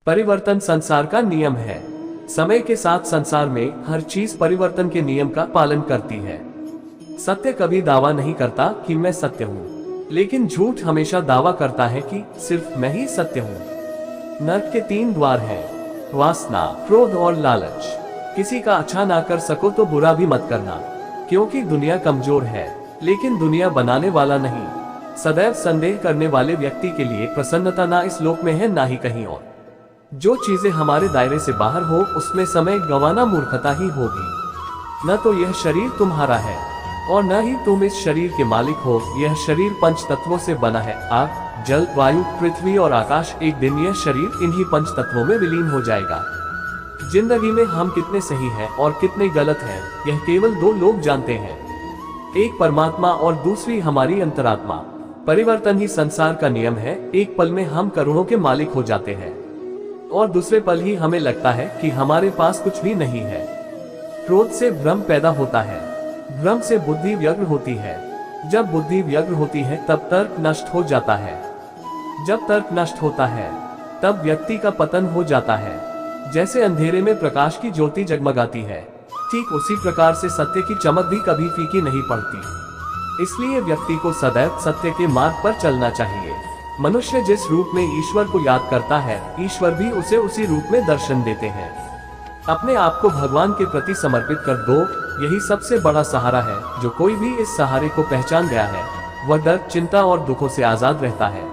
परिवर्तन संसार का नियम है। समय के साथ संसार में हर चीज परिवर्तन के नियम का पालन करती है। सत्य कभी दावा नहीं करता कि मैं सत्य हूँ, लेकिन झूठ हमेशा दावा करता है कि सिर्फ मैं ही सत्य हूँ। नरक के 3 द्वार हैं, वासना, क्रोध और लालच। किसी का अच्छा ना कर सको तो बुरा भी मत करना, क्योंकि दुनिया कमजोर है, लेकिन दुनिया बनाने वाला नहीं। सदैव संदेह करने वाले व्यक्ति के लिए प्रसन्नता ना इस लोक में है ना ही कहीं और। जो चीजें हमारे दायरे से बाहर हो उसमें समय गंवाना मूर्खता ही होगी। न तो यह शरीर तुम्हारा है और न ही तुम इस शरीर के मालिक हो। यह शरीर 5 तत्वों से बना है, आग, जल, वायु, पृथ्वी और आकाश। एक दिन यह शरीर इन्हीं 5 तत्वों में विलीन हो जाएगा। जिंदगी में हम कितने सही हैं और कितने गलत हैं, यह केवल 2 लोग जानते हैं, एक परमात्मा और दूसरी हमारी अंतरात्मा। परिवर्तन ही संसार का नियम है। एक पल में हम करोड़ों के मालिक हो जाते हैं और दूसरे पल ही हमें लगता है कि हमारे पास कुछ भी नहीं है। क्रोध से भ्रम पैदा होता है, भ्रम से बुद्धि व्यग्र होती है। जब बुद्धि व्यग्र होती है तब तर्क नष्ट हो जाता है। जब तर्क नष्ट होता है तब व्यक्ति का पतन हो जाता है। जैसे अंधेरे में प्रकाश की ज्योति जगमगाती है, ठीक उसी प्रकार से सत्य की चमक भी कभी फीकी नहीं पड़ती। इसलिए व्यक्ति को सदैव सत्य के मार्ग पर चलना चाहिए। मनुष्य जिस रूप में ईश्वर को याद करता है, ईश्वर भी उसे उसी रूप में दर्शन देते हैं। अपने आप को भगवान के प्रति समर्पित कर दो, यही सबसे बड़ा सहारा है। जो कोई भी इस सहारे को पहचान गया है वह डर, चिंता और दुखों से आजाद रहता है।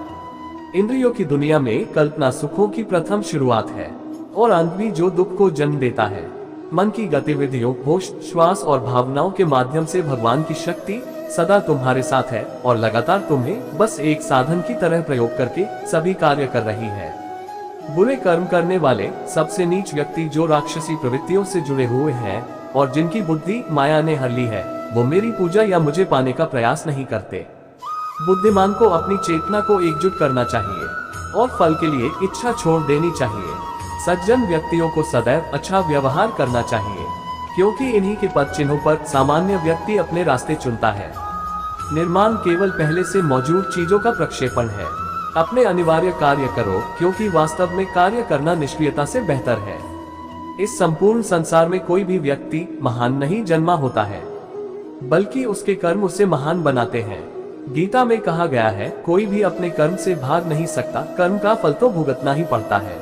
इंद्रियों की दुनिया में कल्पना सुखों की प्रथम शुरुआत है और अंत भी जो दुख को जन्म देता है। मन की गतिविधियों, होश, श्वास और भावनाओं के माध्यम से भगवान की शक्ति सदा तुम्हारे साथ है और लगातार तुम्हें बस एक साधन की तरह प्रयोग करके सभी कार्य कर रही है। बुरे कर्म करने वाले सबसे नीच व्यक्ति जो राक्षसी प्रवृत्तियों से जुड़े हुए हैं और जिनकी बुद्धि माया ने हर ली है, वो मेरी पूजा या मुझे पाने का प्रयास नहीं करते। बुद्धिमान को अपनी चेतना को एकजुट करना चाहिए और फल के लिए इच्छा छोड़ देनी चाहिए। सज्जन व्यक्तियों को सदैव अच्छा व्यवहार करना चाहिए, क्योंकि इन्हीं के पद चिन्हों पर सामान्य व्यक्ति अपने रास्ते चुनता है। निर्माण केवल पहले से मौजूद चीजों का प्रक्षेपण है। अपने अनिवार्य कार्य करो, क्योंकि वास्तव में कार्य करना निष्क्रियता से बेहतर है। इस संपूर्ण संसार में कोई भी व्यक्ति महान नहीं जन्मा होता है, बल्कि उसके कर्म उसे महान बनाते हैं। गीता में कहा गया है, कोई भी अपने कर्म से भाग नहीं सकता, कर्म का फल तो भुगतना ही पड़ता है।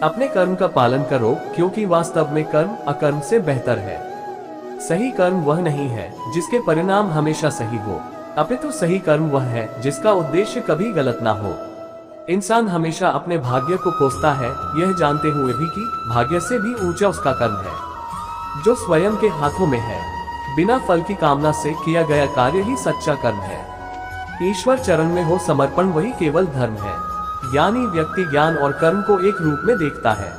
अपने कर्म का पालन करो, क्योंकि वास्तव में कर्म अकर्म से बेहतर है। सही कर्म वह नहीं है जिसके परिणाम हमेशा सही हो, अपितु सही कर्म वह है जिसका उद्देश्य कभी गलत ना हो। इंसान हमेशा अपने भाग्य को कोसता है, यह जानते हुए भी कि भाग्य से भी ऊंचा उसका कर्म है जो स्वयं के हाथों में है। बिना फल की कामना से किया गया कार्य ही सच्चा कर्म है। ईश्वर चरण में हो समर्पण वही केवल धर्म है। ज्ञानी व्यक्ति ज्ञान और कर्म को एक रूप में देखता है।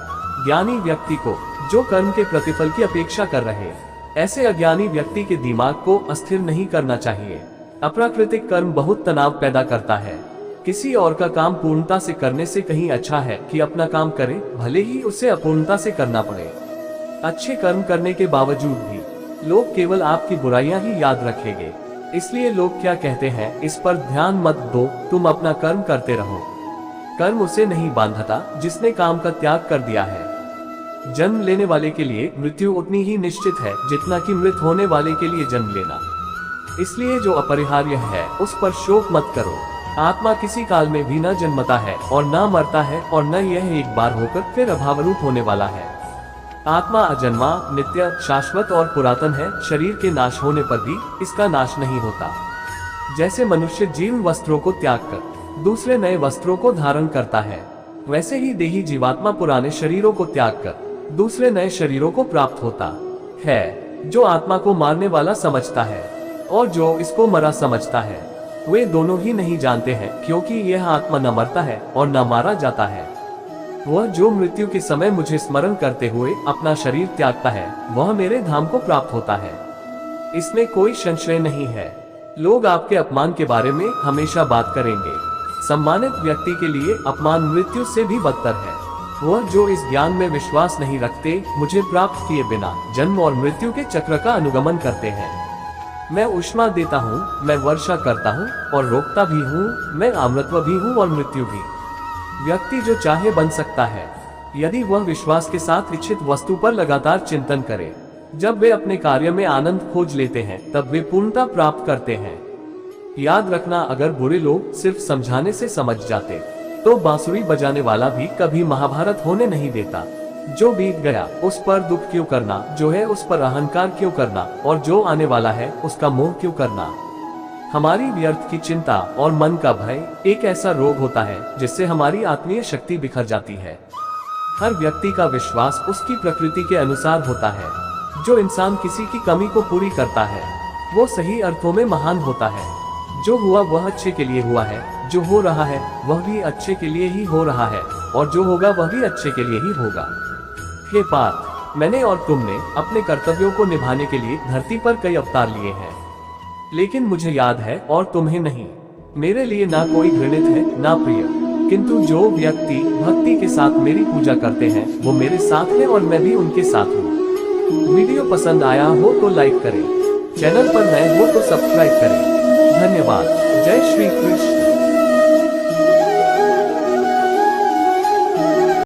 ज्ञानी व्यक्ति को जो कर्म के प्रतिफल की अपेक्षा कर रहे, ऐसे अज्ञानी व्यक्ति के दिमाग को अस्थिर नहीं करना चाहिए। अप्राकृतिक कर्म बहुत तनाव पैदा करता है। किसी और का काम पूर्णता से करने से कहीं अच्छा है कि अपना काम करे, भले ही उसे अपूर्णता से करना पड़े। अच्छे कर्म करने के बावजूद भी लोग केवल आपकी बुराइयां ही याद रखेंगे। इसलिए लोग क्या कहते हैं इस पर ध्यान मत दो, तुम अपना कर्म करते रहो। कर्म उसे नहीं बांधता जिसने काम का त्याग कर दिया है। जन्म लेने वाले के लिए मृत्यु उतनी ही निश्चित है जितना कि मृत होने वाले के लिए जन्म लेना। इसलिए जो अपरिहार्य है उस पर शोक मत करो। आत्मा किसी काल में भी न जन्मता है और न मरता है, और न यह एक बार होकर फिर अभावरूप होने वाला है। आत्मा अजन्मा, नित्य, शाश्वत और पुरातन है। शरीर के नाश होने पर भी इसका नाश नहीं होता। जैसे मनुष्य जीर्ण वस्त्रों को त्याग कर दूसरे नए वस्त्रों को धारण करता है, वैसे ही देही जीवात्मा पुराने शरीरों को त्याग कर दूसरे नए शरीरों को प्राप्त होता है। जो आत्मा को मारने वाला समझता है और जो इसको मरा समझता है, वे दोनों ही नहीं जानते हैं, क्योंकि यह आत्मा न मरता है और न मारा जाता है। वह जो मृत्यु के समय मुझे स्मरण करते हुए अपना शरीर त्यागता है, वह मेरे धाम को प्राप्त होता है। इसमें कोई संशय नहीं है। लोग आपके अपमान के बारे में हमेशा बात करेंगे। सम्मानित व्यक्ति के लिए अपमान मृत्यु से भी बदतर है। वह जो इस ज्ञान में विश्वास नहीं रखते, मुझे प्राप्त किए बिना जन्म और मृत्यु के चक्र का अनुगमन करते हैं। मैं ऊष्मा देता हूँ, मैं वर्षा करता हूँ और रोकता भी हूँ, मैं अमृतत्व भी हूँ और मृत्यु भी। व्यक्ति जो चाहे बन सकता है, यदि वह विश्वास के साथ इच्छित वस्तु पर लगातार चिंतन करे। जब वे अपने कार्य में आनंद खोज लेते हैं तब वे पूर्णता प्राप्त करते हैं। याद रखना, अगर बुरे लोग सिर्फ समझाने से समझ जाते तो बांसुरी बजाने वाला भी कभी महाभारत होने नहीं देता। जो बीत गया उस पर दुख क्यों करना, जो है उस पर अहंकार क्यों करना, और जो आने वाला है उसका मोह क्यों करना। हमारी व्यर्थ की चिंता और मन का भय एक ऐसा रोग होता है जिससे हमारी आत्मीय शक्ति बिखर जाती है। हर व्यक्ति का विश्वास उसकी प्रकृति के अनुसार होता है। जो इंसान किसी की कमी को पूरी करता है वो सही अर्थों में महान होता है। जो हुआ वह अच्छे के लिए हुआ है, जो हो रहा है वह भी अच्छे के लिए ही हो रहा है, और जो होगा वह भी अच्छे के लिए ही होगा। हे पार्थ, मैंने और तुमने अपने कर्तव्यों को निभाने के लिए धरती पर कई अवतार लिए हैं, लेकिन मुझे याद है और तुम्हें नहीं। मेरे लिए ना कोई घृणित है ना प्रिय, किंतु जो व्यक्ति भक्ति के साथ मेरी पूजा करते हैं वो मेरे साथ हैं और मैं भी उनके साथ हूँ। वीडियो पसंद आया हो तो लाइक करें, चैनल पर नए हो तो सब्सक्राइब करें। धन्यवाद। जय श्री कृष्ण।